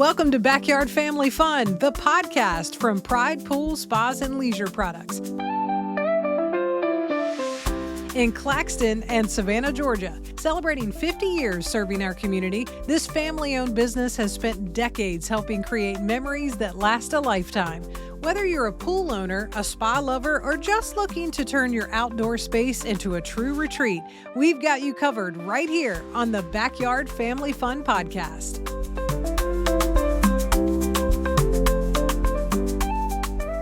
Welcome to Backyard Family Fun, the podcast from Pride Pools, Spas, and Leisure Products. In Claxton and Savannah, Georgia, celebrating 50 years serving our community, this family-owned business has spent decades helping create memories that last a lifetime. Whether you're a pool owner, a spa lover, or just looking to turn your outdoor space into a true retreat, we've got you covered right here on the Backyard Family Fun podcast.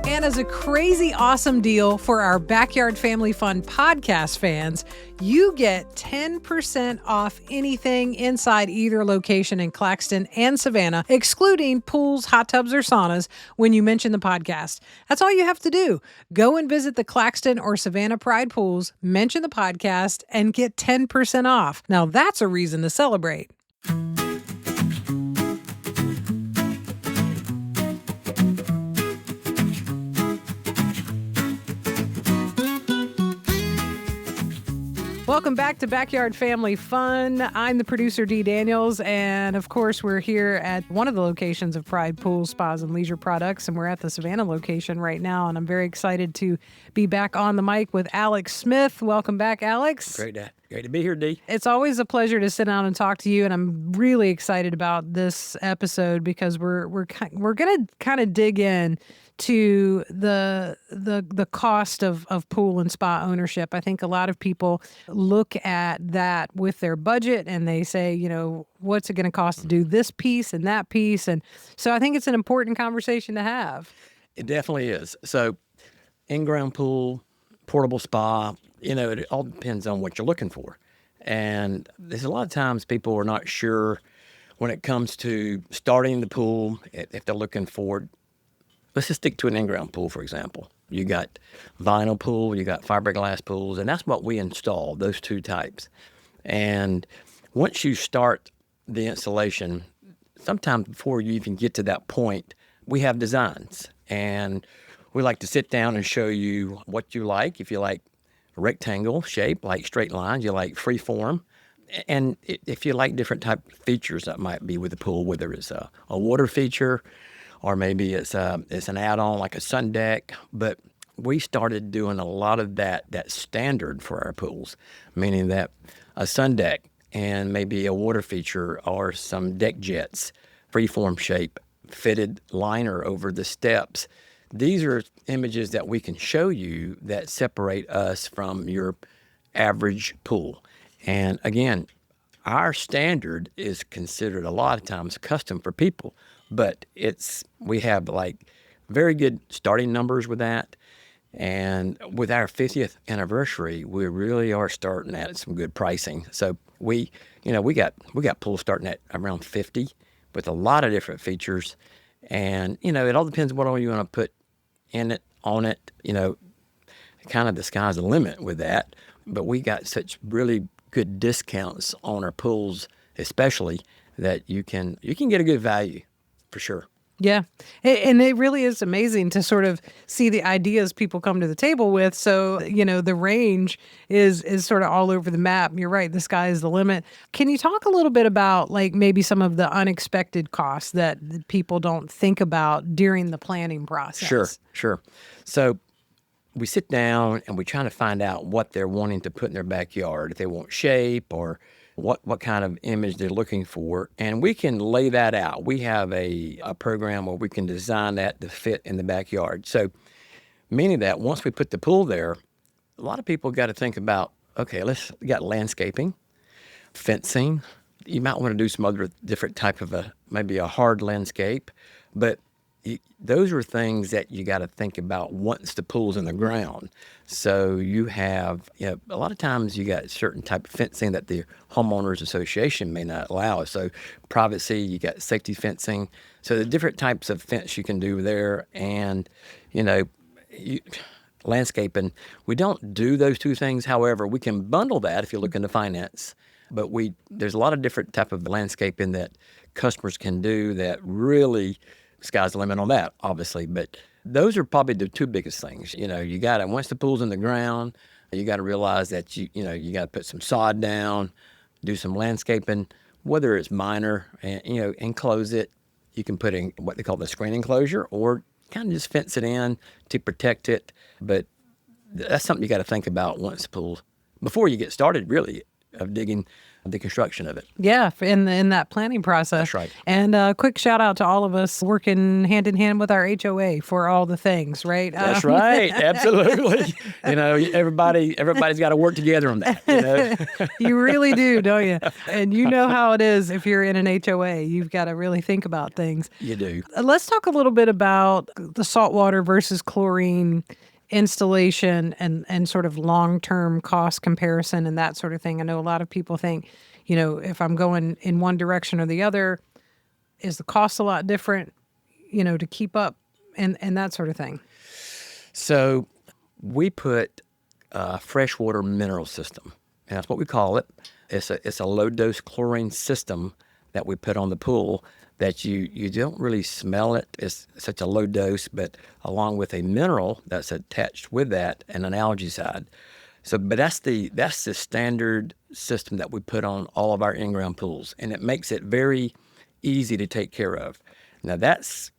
And as a crazy awesome deal for our Backyard Family Fun podcast fans, you get 10% off anything inside either location in Claxton and Savannah, excluding pools, hot tubs, or saunas when you mention the podcast. That's all you have to do. Go and visit the Claxton or Savannah Pride pools, mention the podcast, and get 10% off. Now that's a reason to celebrate. Welcome back to Backyard Family Fun. I'm the producer, Dee Daniels, and of course we're here at one of the locations of Pride Pools, Spas, and Leisure Products, and we're at the Savannah location right now, and I'm very excited to be back on the mic with Alex Smith. Welcome back, Alex. Great to be here, Dee. It's always a pleasure to sit down and talk to you, and I'm really excited about this episode because we're going to kind of dig in to the cost of pool and spa ownership. I think a lot of people look at that with their budget and they say, you know, what's it going to cost to do this piece and that piece? And so I think it's an important conversation to have. It definitely is. So in-ground pool, portable spa, you know, it all depends on what you're looking for. And there's a lot of times people are not sure when it comes to starting the pool, if they're looking for, let's just stick to an in-ground pool, for example. You got vinyl pool, you got fiberglass pools, and that's what we install, those two types. And once you start the installation, sometimes before you even get to that point, we have designs. And we like to sit down and show you what you like. If you like a rectangle shape, like straight lines, you like free form. And if you like different type of features that might be with the pool, whether it's a water feature, or maybe it's an add-on like a sun deck. But we started doing a lot of that standard for our pools, meaning that a sun deck and maybe a water feature or some deck jets, freeform shape, fitted liner over the steps. These are images that we can show you that separate us from your average pool. And again, our standard is considered a lot of times custom for people. But we have like very good starting numbers with that. And with our 50th anniversary, we really are starting at some good pricing. So we got pools starting at around 50 with a lot of different features. And, you know, it all depends what all you want to put in it, on it, you know, kind of the sky's the limit with that. But we got such really good discounts on our pools, especially that you can get a good value. For sure. Yeah. And it really is amazing to sort of see the ideas people come to the table with. So, you know, the range is sort of all over the map. You're right. The sky is the limit. Can you talk a little bit about like maybe some of the unexpected costs that people don't think about during the planning process? Sure. So we sit down and we try to find out what they're wanting to put in their backyard. If they want shape or what kind of image they're looking for, and we can lay that out. We have a program where we can design that to fit in the backyard. So meaning that once we put the pool there, a lot of people got to think about, okay, we got landscaping, fencing. You might want to do some other different type of maybe a hard landscape, but those are things that you got to think about once the pool's in the ground. So you have, you know, a lot of times you got certain type of fencing that the homeowners association may not allow. So privacy, you got safety fencing. So the different types of fence you can do there, and you know, landscaping. We don't do those two things. However, we can bundle that if you look into finance. But there's a lot of different type of landscaping that customers can do that really. Sky's the limit on that, obviously, but those are probably the two biggest things. You know, you got to, once the pool's in the ground, you got to realize that you got to put some sod down, do some landscaping, whether it's minor, and, you know, enclose it, You can put in what they call the screen enclosure, or kind of just fence it in to protect it. But that's something you got to think about once the pool, before you get started, really, of digging the construction of it. Yeah, in that planning process. That's right. And a quick shout out to all of us working hand in hand with our HOA for all the things, right? That's right. Absolutely. Everybody's got to work together on that. You really do, don't you? And you know how it is if you're in an HOA. You've got to really think about things. You do. Let's talk a little bit about the saltwater versus chlorine installation and sort of long-term cost comparison and that sort of thing. I know a lot of people think, if I'm going in one direction or the other, is the cost a lot different, to keep up and that sort of thing? So we put a freshwater mineral system, and that's what we call it. It's a low-dose chlorine system that we put on the pool that you don't really smell it. It's such a low dose, but along with a mineral that's attached with that and an algaecide. But that's the standard system that we put on all of our in-ground pools, and it makes it very easy to take care of. Now that's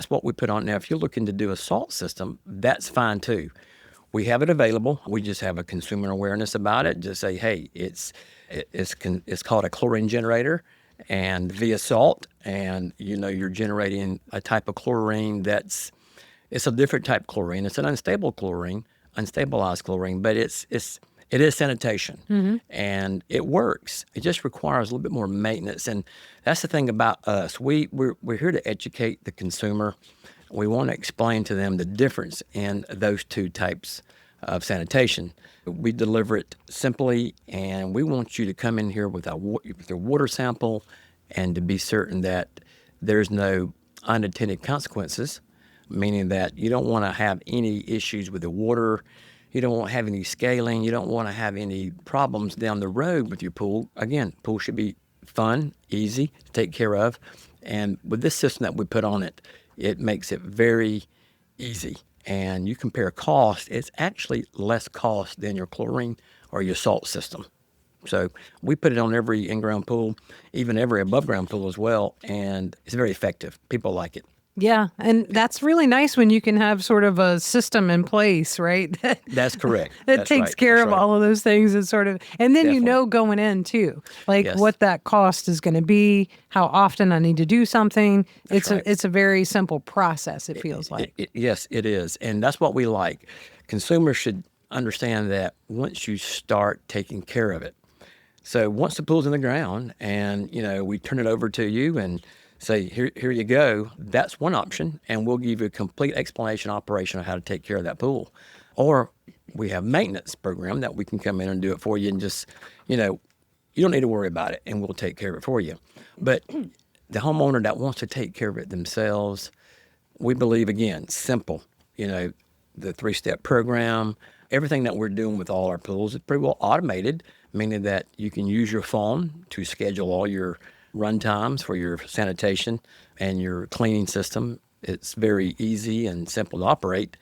what we put on. Now, if you're looking to do a salt system, that's fine too. We have it available. We just have a consumer awareness about it. Just say, hey, it's called a chlorine generator, and via salt, and you're generating a type of chlorine it's a different type of chlorine. It's an unstabilized chlorine, but it is sanitation, and it works. It just requires a little bit more maintenance, and that's the thing about us. We're here to educate the consumer. We want to explain to them the difference in those two types of sanitation. We deliver it simply, and we want you to come in here with your water sample and to be certain that there's no unintended consequences, meaning that you don't want to have any issues with the water. You don't want to have any scaling. You don't want to have any problems down the road with your pool. Again, pool should be fun, easy to take care of. And with this system that we put on it, it makes it very easy. And you compare cost, it's actually less cost than your chlorine or your salt system. So we put it on every in-ground pool, even every above-ground pool as well, and it's very effective. People like it. Yeah, and that's really nice when you can have sort of a system in place, right? That's correct. That takes care of all of those things and sort of, and then Definitely. going in too, what that cost is going to be, how often I need to do something. It's a very simple process, it feels like. Yes, it is, and that's what we like. Consumers should understand that once you start taking care of it. So once the pool's in the ground and, we turn it over to you and say, here you go, that's one option, and we'll give you a complete explanation operation of how to take care of that pool. Or we have maintenance program that we can come in and do it for you and just, you don't need to worry about it, and we'll take care of it for you. But the homeowner that wants to take care of it themselves, we believe, again, simple, the 3-step program, everything that we're doing with all our pools is pretty well automated, meaning that you can use your phone to schedule all your run times for your sanitation and your cleaning system. It's very easy and simple to operate.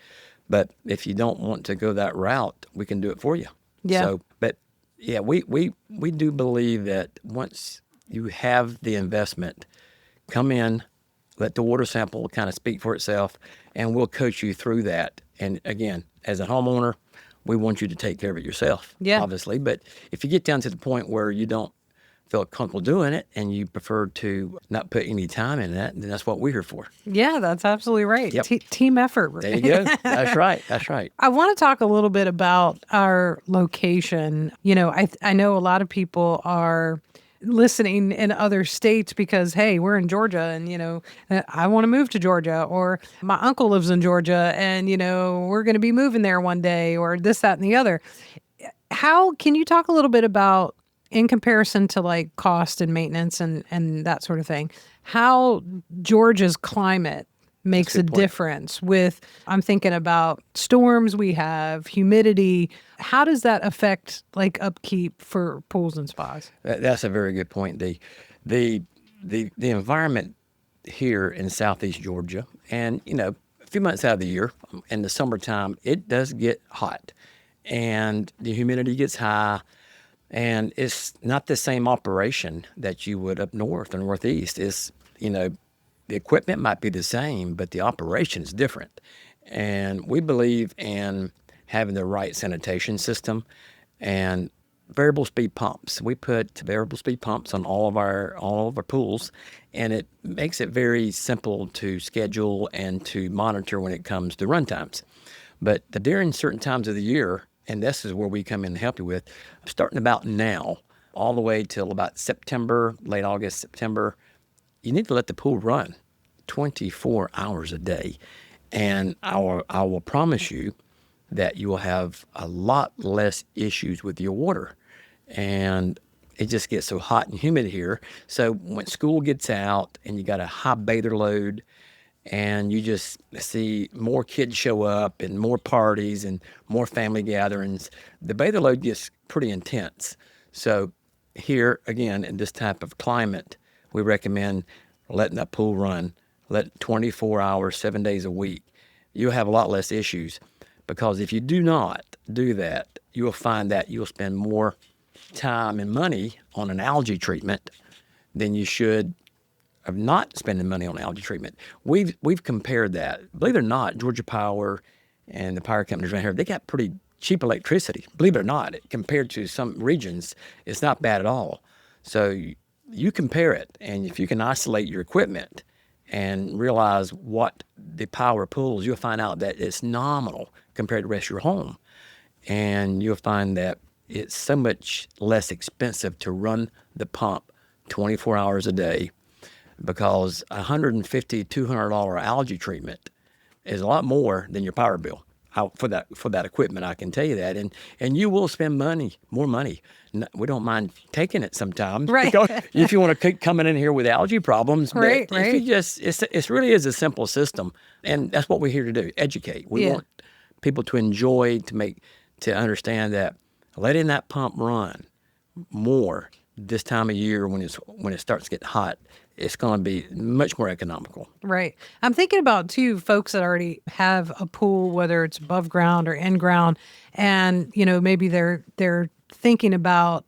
But if you don't want to go that route, we can do it for you. Yeah. So, but yeah, we do believe that once you have the investment, come in, let the water sample kind of speak for itself, and we'll coach you through that. And again, as a homeowner, we want you to take care of it yourself, obviously. But if you get down to the point where you don't feel comfortable doing it and you prefer to not put any time in that, then that's what we're here for. Yeah, that's absolutely right. Yep. Team effort. There you go. That's right. That's right. I want to talk a little bit about our location. I know a lot of people are listening in other states because, hey, we're in Georgia and, I want to move to Georgia, or my uncle lives in Georgia and, we're going to be moving there one day, or this, that, and the other. How can you talk a little bit about, in comparison to like cost and maintenance and that sort of thing, how Georgia's climate makes a difference with, I'm thinking about storms we have, humidity. How does that affect like upkeep for pools and spas? That's a very good point, Dee. The environment here in southeast Georgia, and a few months out of the year, in the summertime, it does get hot, and the humidity gets high. And it's not the same operation that you would up north or northeast. It's, the equipment might be the same, but the operation is different. And we believe in having the right sanitation system and variable speed pumps. We put variable speed pumps on all of our pools, and it makes it very simple to schedule and to monitor when it comes to run times. But during certain times of the year, and this is where we come in and help you with, starting about now, all the way till about September, late August, September, you need to let the pool run 24 hours a day. And I will promise you that you will have a lot less issues with your water. And it just gets so hot and humid here. So when school gets out and you got a high bather load and you just see more kids show up and more parties and more family gatherings, the bather load gets pretty intense. So here, again, in this type of climate, we recommend letting that pool run, let 24 hours, 7 days a week. You'll have a lot less issues, because if you do not do that, you will find that you'll spend more time and money on an algae treatment than you should of not spending money on algae treatment. We've compared that. Believe it or not, Georgia Power and the power companies around here, they got pretty cheap electricity. Believe it or not, compared to some regions, it's not bad at all. So you compare it, and if you can isolate your equipment and realize what the power pulls, you'll find out that it's nominal compared to the rest of your home. And you'll find that it's so much less expensive to run the pump 24 hours a day, because $150, $200 algae treatment is a lot more than your power bill for that equipment. I can tell you that, and you will spend more money. We don't mind taking it sometimes, right? Because if you want to keep coming in here with algae problems, right, but right. If you it really is a simple system, and that's what we're here to do: educate. We want people to enjoy, to understand that letting that pump run more this time of year when it starts to get hot, it's going to be much more economical. Right. I'm thinking about, too, folks that already have a pool, whether it's above ground or in ground, and, maybe they're thinking about,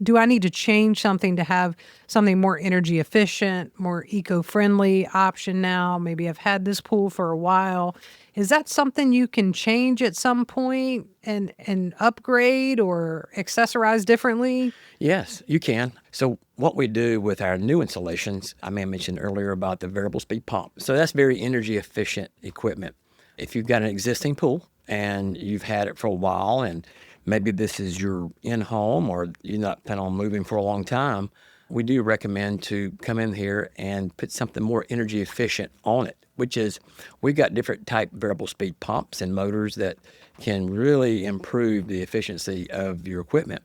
do I need to change something to have something more energy efficient, more eco-friendly option now? Maybe I've had this pool for a while. Is that something you can change at some point and upgrade or accessorize differently? Yes, you can. So what we do with our new installations, I may have mentioned earlier about the variable speed pump. So that's very energy efficient equipment. If you've got an existing pool and you've had it for a while, and maybe this is your in-home or you're not planning on moving for a long time, we do recommend to come in here and put something more energy efficient on it, which is we've got different type variable speed pumps and motors that can really improve the efficiency of your equipment.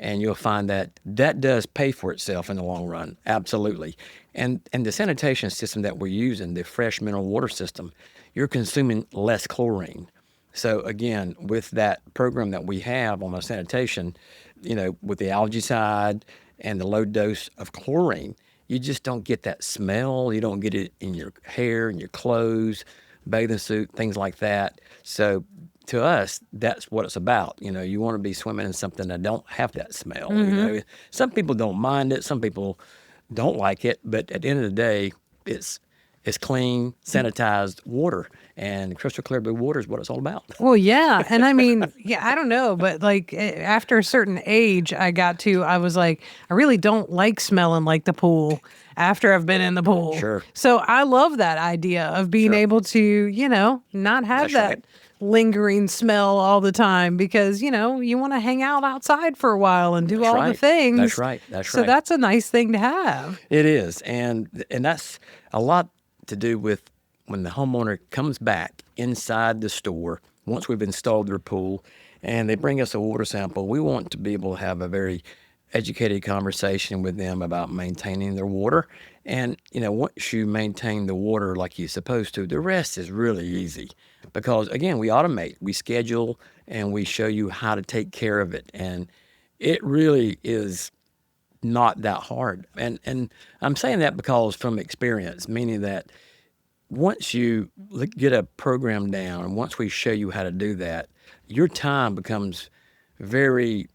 And you'll find that does pay for itself in the long run, absolutely. And the sanitation system that we're using, the fresh mineral water system, you're consuming less chlorine. So again, with that program that we have on the sanitation, with the algae side and the low dose of chlorine, you just don't get that smell. You don't get it in your hair, in your clothes, bathing suit, things like that. So to us, that's what it's about. You want to be swimming in something that don't have that smell. Mm-hmm. Some people don't mind it. Some people don't like it. But at the end of the day, it's clean, sanitized water, and crystal clear blue water is what it's all about. Well, yeah. And I mean, I don't know, but like after a certain age I was like, I really don't like smelling like the pool after I've been in the pool. Sure. So I love that idea of being able to, not have That's that right. lingering smell all the time, because, you want to hang out outside for a while and do That's all right. the things. That's right. That's so right. that's a nice thing to have. It is. And that's a lot to do with when the homeowner comes back inside the store, once we've installed their pool, and they bring us a water sample. We want to be able to have a very educated conversation with them about maintaining their water. And, once you maintain the water like you're supposed to, the rest is really easy. Because, again, we automate, we schedule, and we show you how to take care of it. And it really is not that hard. And I'm saying that because from experience, meaning that once you get a program down and once we show you how to do that, your time becomes you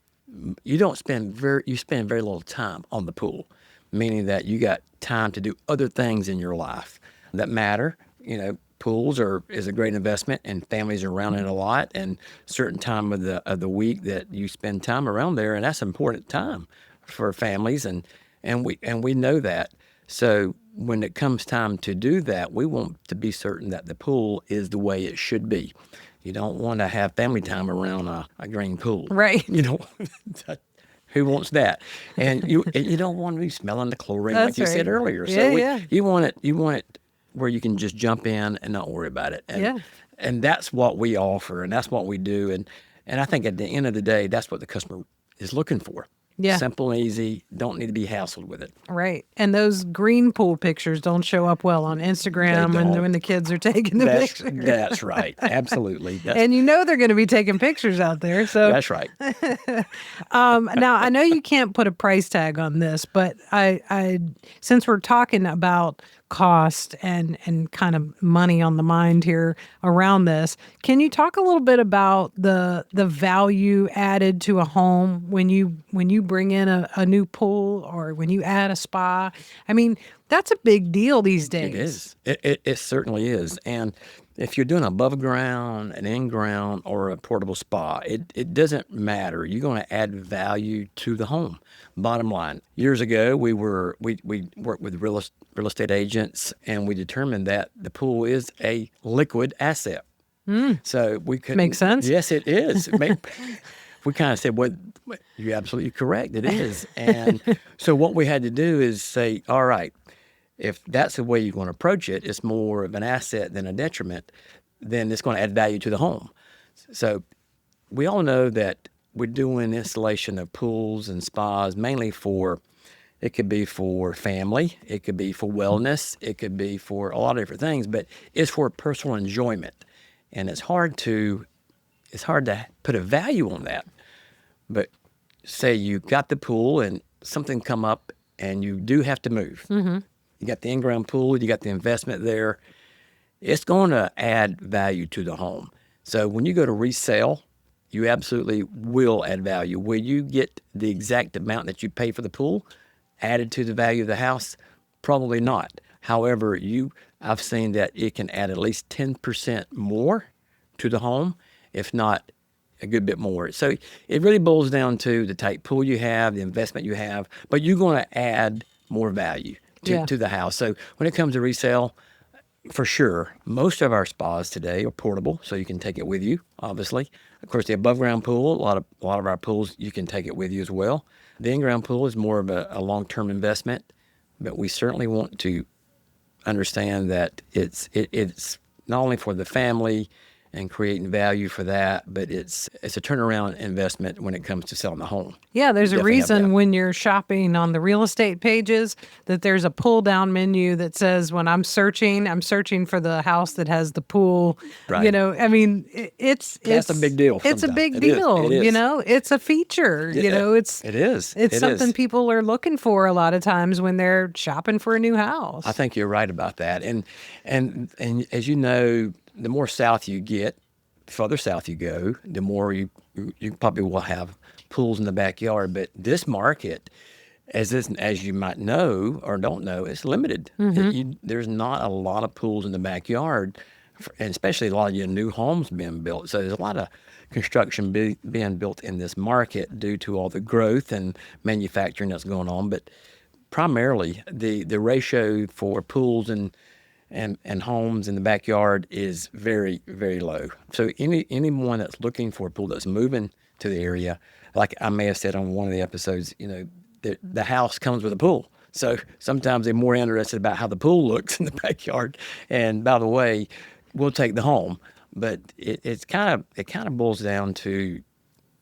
spend very little time on the pool. meaning that you got time to do other things in your life that matter. Pools is a great investment, and families are around it a lot. And certain time of the week that you spend time around there, and that's important time for families, and we know that. So when it comes time to do that, we want to be certain that the pool is the way it should be. You don't want to have family time around a green pool, Right. Who wants that? And you don't want to be smelling the chlorine That's like you said right. earlier. Yeah, So yeah. you want it where you can just jump in and not worry about it. Yeah. And that's what we offer, and that's what we do. And I think at the end of the day, that's what the customer is looking for. Yeah. Simple and easy. Don't need to be hassled with it. Right. And those green pool pictures don't show up well on Instagram when the kids are taking the pictures. That's right. Absolutely. And they're going to be taking pictures out there. So That's right. now I know you can't put a price tag on this, but I since we're talking about cost and kind of money on the mind here around this, can you talk a little bit about the value added to a home when you bring in a new pool or when you add a spa? I mean, that's a big deal these days. It is. It certainly is. And if you're doing above ground, an in ground, or a portable spa, it doesn't matter. You're going to add value to the home. Bottom line. Years ago, we worked with real estate agents, and we determined that the pool is a liquid asset. So we could Makes sense. Yes, it is. We kind of said, "Well, you're absolutely correct. It is." And so what we had to do is say, "All right, if that's the way you're going to approach it, it's more of an asset than a detriment, then it's going to add value to the home." So we all know that we're doing installation of pools and spas mainly it could be for family, it could be for wellness, it could be for a lot of different things, but it's for personal enjoyment. And it's hard to put a value on that. But say you got the pool and something come up and you do have to move. Mm-hmm. You got the in-ground pool, you got the investment there. It's going to add value to the home. So when you go to resell, you absolutely will add value. Will you get the exact amount that you pay for the pool added to the value of the house? Probably not. However, I've seen that it can add at least 10% more to the home, if not a good bit more. So it really boils down to the type pool you have, the investment you have, but you're going to add more value to the house. So when it comes to resale, for sure, most of our spas today are portable, so you can take it with you, obviously. Of course, the above ground pool, a lot of our pools, you can take it with you as well. The in-ground pool is more of a long-term investment, but we certainly want to understand that it's not only for the family and creating value for that, but it's a turnaround investment when it comes to selling the home. Yeah, there's a Definitely have reason that. when you're shopping on the real estate pages that there's a pull down menu that says when I'm searching for the house that has the pool. Right. I mean, That's a big deal It's a sometimes. big It is. deal. It is. It's a feature. It is. It's It something is. people are looking for a lot of times when they're shopping for a new house. I think you're right about that. And as you know, the more south you get, further south you go, the more you probably will have pools in the backyard. But this market, as you might know or don't know, it's limited. There's not a lot of pools in the backyard, and especially a lot of your new homes being built. So there's a lot of construction being built in this market due to all the growth and manufacturing that's going on. But primarily, the ratio for pools and homes in the backyard is very, very low. So anyone that's looking for a pool that's moving to the area, like I may have said on one of the episodes, the house comes with a pool. So sometimes they're more interested about how the pool looks in the backyard. And by the way, we'll take the home. But it kind of boils down to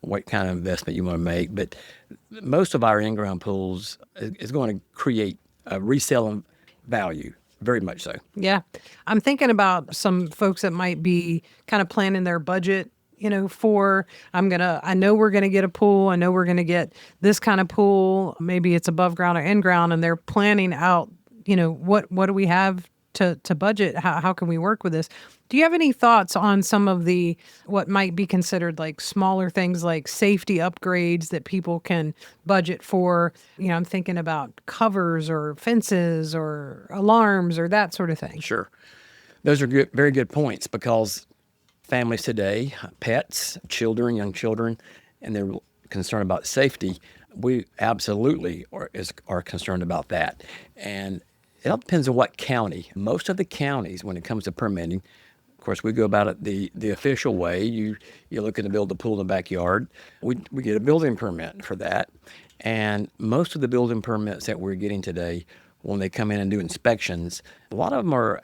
what kind of investment you want to make. But most of our in-ground pools is going to create a reselling value. Very much so. Yeah. I'm thinking about some folks that might be kind of planning their budget, I know we're going to get a pool. I know we're going to get this kind of pool. Maybe it's above ground or in ground, and they're planning out, what do we have to budget, how can we work with this? Do you have any thoughts on some of the what might be considered like smaller things like safety upgrades that people can budget for? I'm thinking about covers or fences or alarms or that sort of thing. Sure. Those are good, very good points, because families today, pets, children, young children, and they're concerned about safety. We absolutely are concerned about that. And it all depends on what county. Most of the counties, when it comes to permitting, of course, we go about it the official way. You're looking to build a pool in the backyard. We get a building permit for that. And most of the building permits that we're getting today, when they come in and do inspections, a lot of them are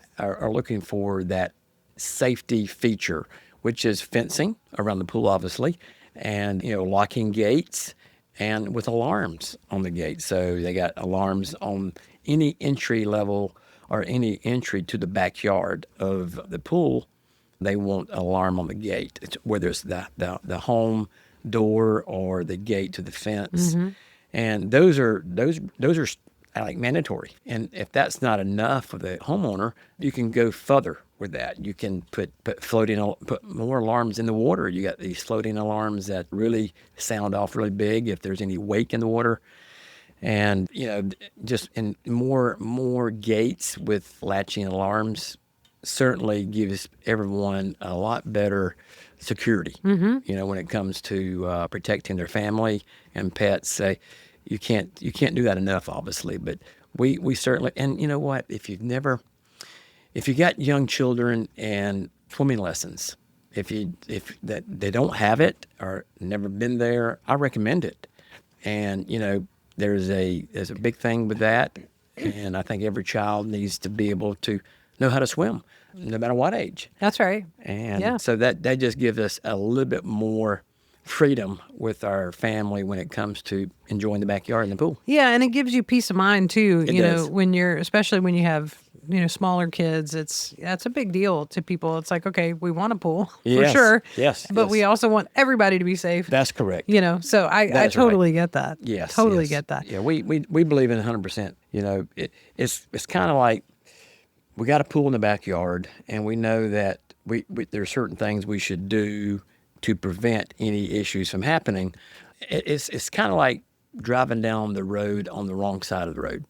looking for that safety feature, which is fencing around the pool, obviously, and locking gates, and with alarms on the gate. So they got alarms on any entry level or any entry to the backyard of the pool. They want an alarm on the gate, whether it's the home door or the gate to the fence. And those are like mandatory. And if that's not enough for the homeowner, you can go further with that. You can put more alarms in the water. You got these floating alarms that really sound off really big if there's any wake in the water. And just in more gates with latching alarms certainly gives everyone a lot better security. When it comes to protecting their family and pets. You can't do that enough, obviously, but we certainly. And you know what? If you got young children and swimming lessons, if they don't have it or never been there, I recommend it. And there's a big thing with that, and I think every child needs to be able to know how to swim, no matter what age. That's right. And so that just gives us a little bit more freedom with our family when it comes to enjoying the backyard and the pool. Yeah, and it gives you peace of mind too. It does. Especially when you have smaller kids, that's a big deal to people. It's like, okay, we want a pool for sure. Yes. But we also want everybody to be safe. That's correct. So I totally get that. Yes. Totally get that. Yeah, we believe in 100%. It's kind of like we got a pool in the backyard, and we know that we there are certain things we should do to prevent any issues from happening. It's kind of like driving down the road on the wrong side of the road.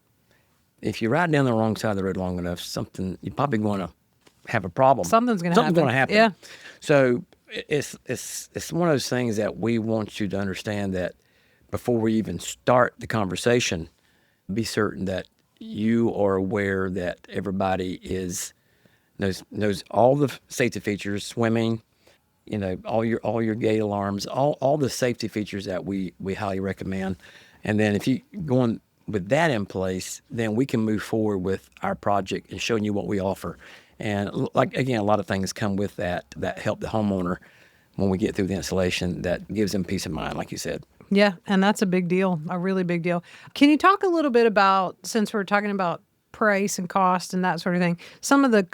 If you ride down the wrong side of the road long enough, you're probably going to have a problem. Something's going to happen. Yeah. So it's one of those things that we want you to understand, that before we even start the conversation, be certain that you are aware that everybody knows all the safety features, swimming, all your gate alarms, all the safety features that we highly recommend. And then if you go on with that in place, then we can move forward with our project and showing you what we offer. And a lot of things come with that help the homeowner when we get through the installation, that gives them peace of mind, like you said. Yeah, and that's a big deal, a really big deal. Can you talk a little bit about, since we're talking about price and cost and that sort of thing, some of the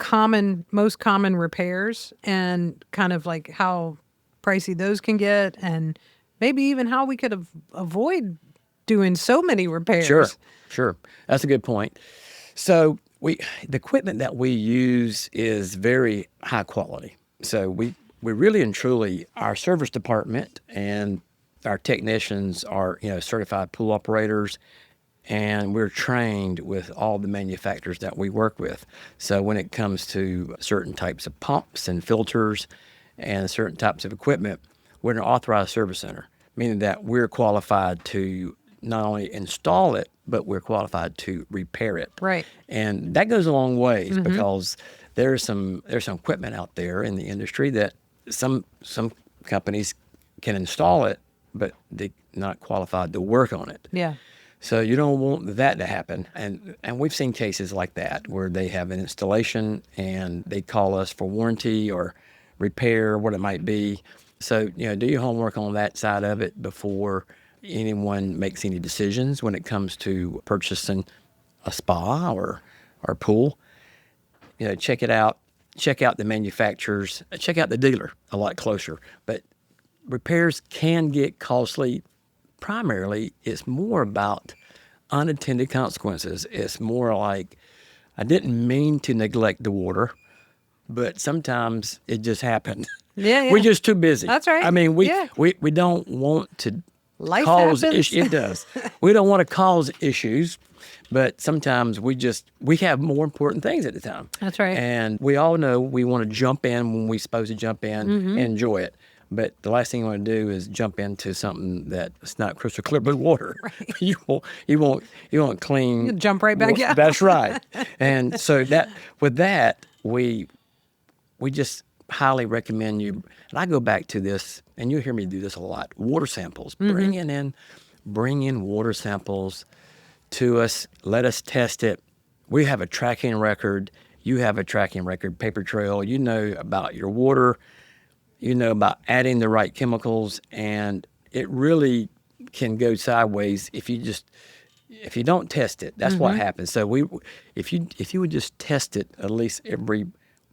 most common repairs and kind of like how pricey those can get, and maybe even how we could avoid doing so many repairs? Sure. That's a good point. So the equipment that we use is very high quality. So we really and truly, our service department and our technicians are, certified pool operators, and we're trained with all the manufacturers that we work with. So when it comes to certain types of pumps and filters and certain types of equipment, we're an authorized service center, meaning that we're qualified to not only install it, but we're qualified to repair it. Right. And that goes a long ways, because there's some equipment out there in the industry that some companies can install it, but they're not qualified to work on it. Yeah. So you don't want that to happen. And we've seen cases like that where they have an installation and they call us for warranty or repair, what it might be. So, do your homework on that side of it before anyone makes any decisions when it comes to purchasing a spa or pool. Check it out. Check out the manufacturers. Check out the dealer a lot closer. But repairs can get costly. Primarily, it's more about unintended consequences. It's more like I didn't mean to neglect the water, but sometimes it just happened. Yeah, We're yeah. just too busy. That's right. I mean, we Yeah. we don't want to Life cause happens. issues. It does. We don't want to cause issues, but sometimes we have more important things at the time. That's right. And we all know we want to jump in when we're supposed to jump in and enjoy it. But the last thing you want to do is jump into something that's not crystal clear blue water. Right. You won't clean. You'll jump right back out. That's right. And so we just highly recommend you. And I go back to this, and you'll hear me do this a lot. Water samples. Bring in water samples to us. Let us test it. We have a tracking record. You have a tracking record, paper trail. You know about your water. You know about adding the right chemicals, and it really can go sideways if you don't test it. That's what happens. So if you would just test it at least every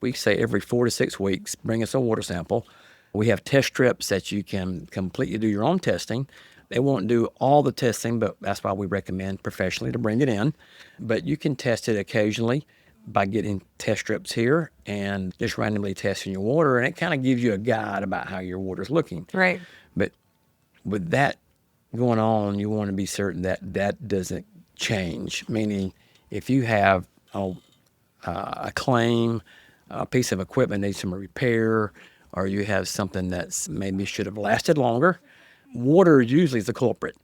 4 to 6 weeks, bring us a water sample. We have test strips that you can completely do your own testing. They won't do all the testing, but that's why we recommend professionally to bring it in. But you can test it occasionally by getting test strips here and just randomly testing your water, and it kind of gives you a guide about how your water's looking. Right. But with that going on, you want to be certain that that doesn't change. Meaning, if you have a claim, a piece of equipment needs some repair, or you have something that's maybe should have lasted longer, water usually is the culprit.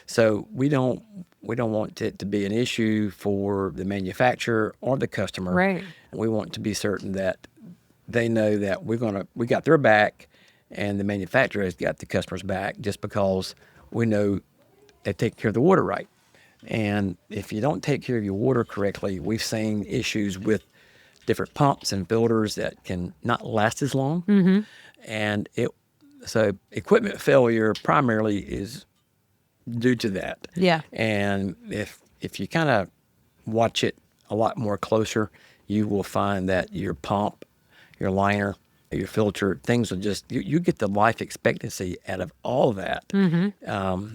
So we don't want it to be an issue for the manufacturer or the customer. Right. We want to be certain that they know that we got their back, and the manufacturer has got the customer's back, just because we know they take care of the water right. And if you don't take care of your water correctly, we've seen issues with different pumps and filters that can not last as long. And so equipment failure primarily is due to that. Yeah. And if you kind of watch it a lot more closer, you will find that your pump, your liner, your filter, things will just, you get the life expectancy out of all of that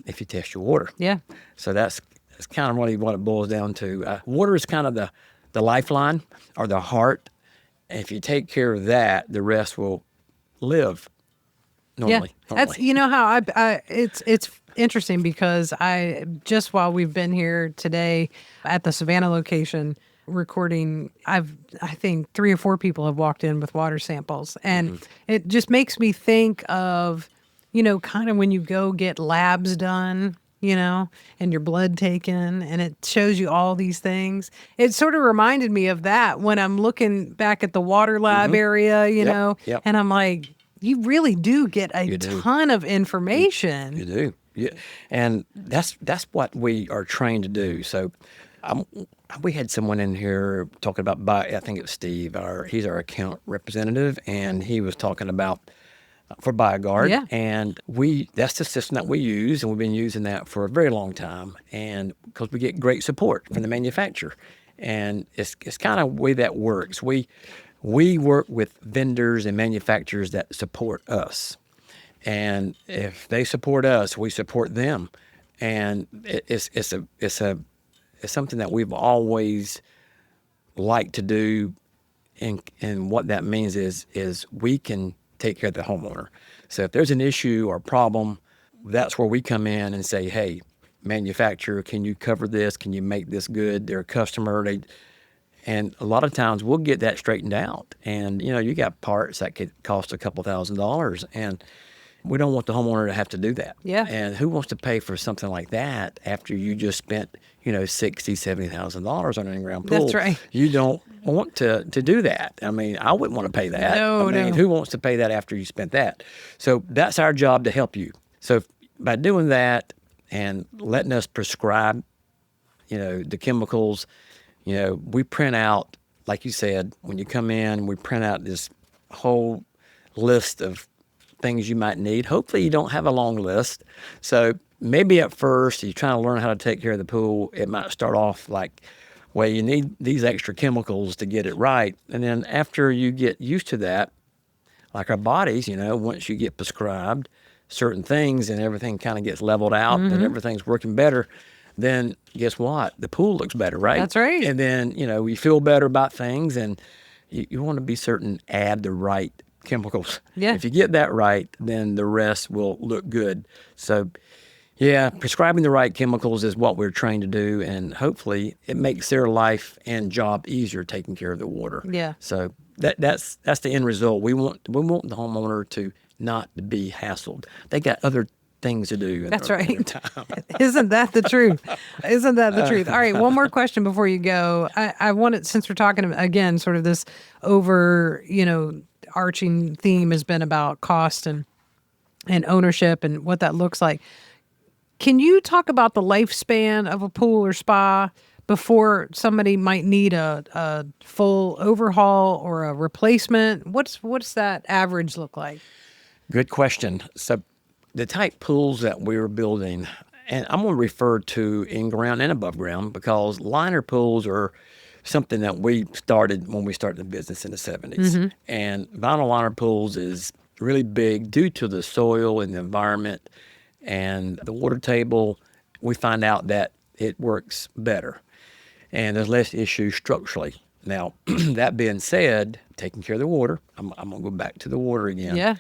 if you test your water. Yeah. So that's kind of really what it boils down to. Water is kind of the lifeline or the heart. And if you take care of that, the rest will live normally. Yeah, that's how it's interesting because I just while we've been here today at the Savannah location recording, I think 3 or 4 people have walked in with water samples, and it just makes me think of kind of when you go get labs done. And your blood taken, and it shows you all these things. It sort of reminded me of that when I'm looking back at the water lab area, Yep. and I'm like, you really do get a ton of information. You do. Yeah. And that's what we are trained to do. So we had someone in here talking about, I think it was Steve, he's our account representative, and he was talking about for BioGuard. Yeah. And that's the system that we use, and we've been using that for a very long time. And because we get great support from the manufacturer. And it's kind of the way that works. We work with vendors and manufacturers that support us. And if they support us, we support them. And it's something that we've always liked to do. And what that means is we can take care of the homeowner. So if there's an issue or problem, that's where we come in and say, hey, manufacturer, can you cover this? Can you make this good? They're a customer. And a lot of times we'll get that straightened out. And, you got parts that could cost a couple $1,000s, and we don't want the homeowner to have to do that. Yeah. And who wants to pay for something like that after you just spent, $60,000, $70,000 on an in-ground pool? That's right. You don't want to do that. I mean, I wouldn't want to pay that. No. Who wants to pay that after you spent that? So that's our job to help you. So by doing that and letting us prescribe, the chemicals, we print out, like you said, when you come in, we print out this whole list of things you might need. Hopefully you don't have a long list. So maybe at first you're trying to learn how to take care of the pool. It might start off like, well, you need these extra chemicals to get it right. And then after you get used to that, like our bodies, once you get prescribed certain things and everything kind of gets leveled out and everything's working better, then guess what? The pool looks better, right? That's right. And then, you feel better about things, and you want to be certain, add the right chemicals. Yeah. If you get that right, then the rest will look good. So, yeah, prescribing the right chemicals is what we're trained to do, and hopefully it makes their life and job easier taking care of the water. Yeah. So that's the end result. We want the homeowner to not be hassled. They got other things to do. That's in right. their time. Isn't that the truth? Isn't that the truth? All right, one more question before you go. I wanted, since we're talking again, sort of this arching theme has been about cost and ownership and what that looks like. Can you talk about the lifespan of a pool or spa before somebody might need a full overhaul or a replacement? What's that average look like? Good question. So the type pools that we're building, and I'm going to refer to in-ground and above ground, because liner pools are something that we started when we started the business in the 70s. And vinyl liner pools is really big due to the soil and the environment and the water table. We find out that it works better and there's less issues structurally. Now, that being said, taking care of the water, I'm going to go back to the water again. Yeah.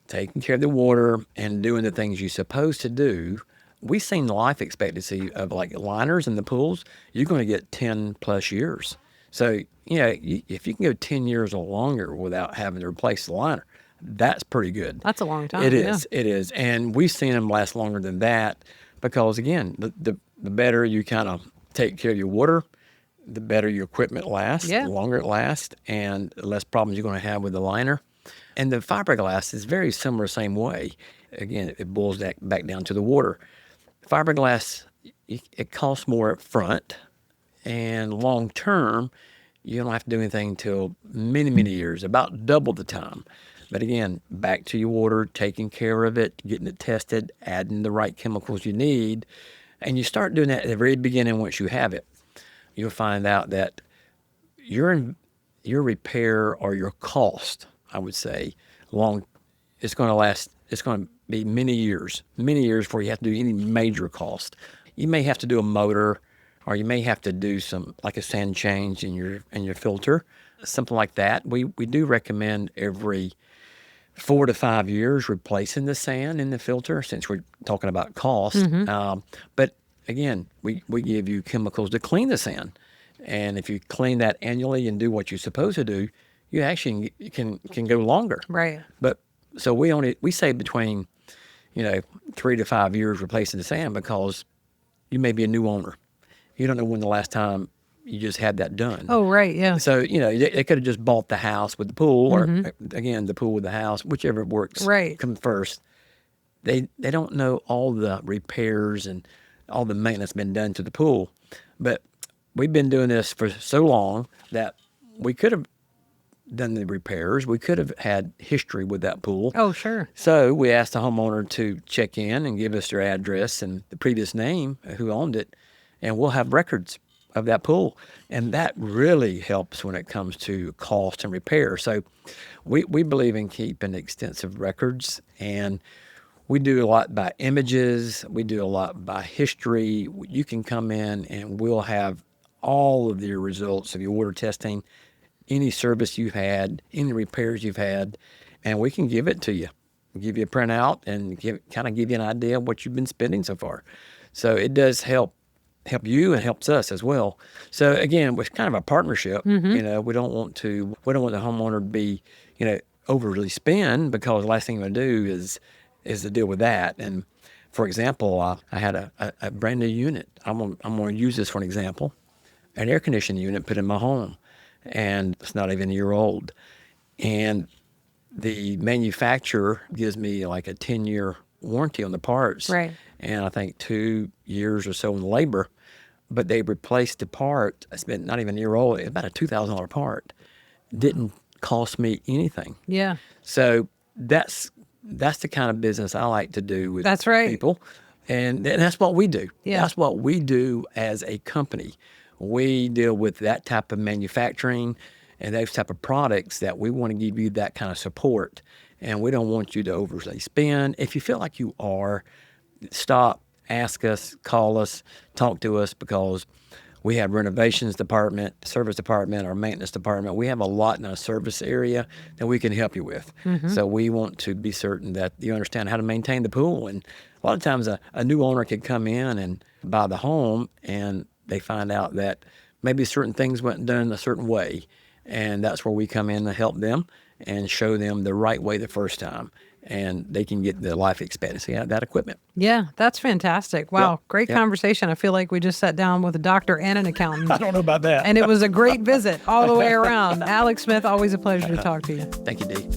Taking care of the water and doing the things you're supposed to do. We've seen the life expectancy of like liners in the pools, you're going to get 10 plus years. So, if you can go 10 years or longer without having to replace the liner, that's pretty good. That's a long time. It is. Yeah. It is. And we've seen them last longer than that because, again, the better you kind of take care of your water, the better your equipment lasts, the longer it lasts, and the less problems you're going to have with the liner. And the fiberglass is very similar, same way. Again, it boils that back down to the water. Fiberglass, it costs more up front, and long term, you don't have to do anything until many, many years, about double the time. But again, back to your water, taking care of it, getting it tested, adding the right chemicals you need, and you start doing that at the very beginning. Once you have it, you'll find out that your repair or your cost, I would say, it's going to last. It's going to be many years before you have to do any major cost. You may have to do a motor, or you may have to do some, like a sand change in your filter, something like that. We do recommend every 4 to 5 years replacing the sand in the filter, since we're talking about cost. But again, we give you chemicals to clean the sand, and if you clean that annually and do what you're supposed to do, you actually can go longer. Right. But so we say between 3 to 5 years replacing the sand, because you may be a new owner. You don't know when the last time you just had that done. Oh, right, yeah. So, they could have just bought the house with the pool, or again, the pool with the house, whichever works comes first. They don't know all the repairs and all the maintenance been done to the pool. But we've been doing this for so long that we could have done the repairs. We could have had history with that pool. Oh, sure. So we asked the homeowner to check in and give us their address and the previous name, who owned it, and we'll have records of that pool. And that really helps when it comes to cost and repair. So we believe in keeping extensive records, and we do a lot by images. We do a lot by history. You can come in and we'll have all of your results of your water testing, any service you've had, any repairs you've had, and we can give it to you. We'll give you a printout and kind of give you an idea of what you've been spending so far. So it does help you, and helps us as well. So again, it's kind of a partnership. We don't want the homeowner to be, overly spend, because the last thing you want to do is to deal with that. And for example, I had a brand new unit. I'm going to use this for an example. An air conditioning unit put in my home, and it's not even a year old. And the manufacturer gives me like a 10-year warranty on the parts. Right. And I think 2 years or so in labor. But they replaced the part. It's been not even a year old. It's about a $2,000 part. Didn't cost me anything. Yeah. So that's the kind of business I like to do with people. And that's what we do. Yeah. That's what we do as a company. We deal with that type of manufacturing and those type of products, that we want to give you that kind of support. And we don't want you to overly spend. If you feel like you are, stop, ask us, call us, talk to us, because we have renovations department, service department, our maintenance department. We have a lot in our service area that we can help you with. So we want to be certain that you understand how to maintain the pool. And a lot of times a new owner could come in and buy the home, and they find out that maybe certain things weren't done a certain way. And that's where we come in to help them and show them the right way the first time. And they can get the life expectancy out of that equipment. Yeah, that's fantastic. Wow, Yep, great yep. conversation. I feel like we just sat down with a doctor and an accountant. I don't know about that. And it was a great visit all the way around. Alex Smith, always a pleasure to talk to you. Thank you, Dee.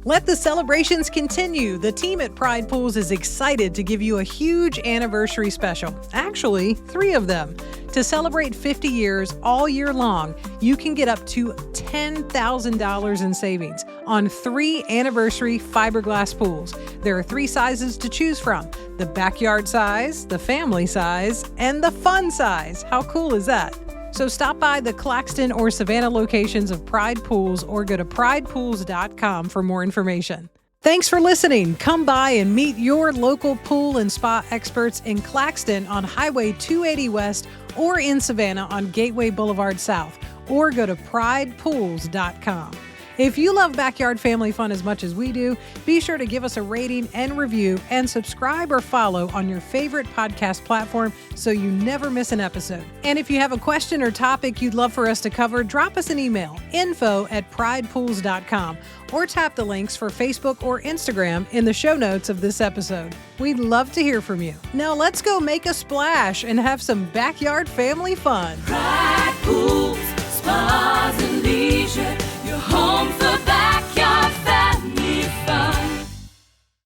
Let the celebrations continue. The team at Pride Pools is excited to give you a huge anniversary special. Actually, 3 of them. To celebrate 50 years all year long, you can get up to $10,000 in savings on 3 anniversary fiberglass pools. There are 3 sizes to choose from: the backyard size, the family size, and the fun size. How cool is that? So stop by the Claxton or Savannah locations of Pride Pools or go to pridepools.com for more information. Thanks for listening. Come by and meet your local pool and spa experts in Claxton on Highway 280 West or in Savannah on Gateway Boulevard South, or go to pridepools.com. If you love backyard family fun as much as we do, be sure to give us a rating and review and subscribe or follow on your favorite podcast platform so you never miss an episode. And if you have a question or topic you'd love for us to cover, drop us an email, info@pridepools.com, or tap the links for Facebook or Instagram in the show notes of this episode. We'd love to hear from you. Now let's go make a splash and have some backyard family fun. Pride Pools, Spas and Leisure, your home for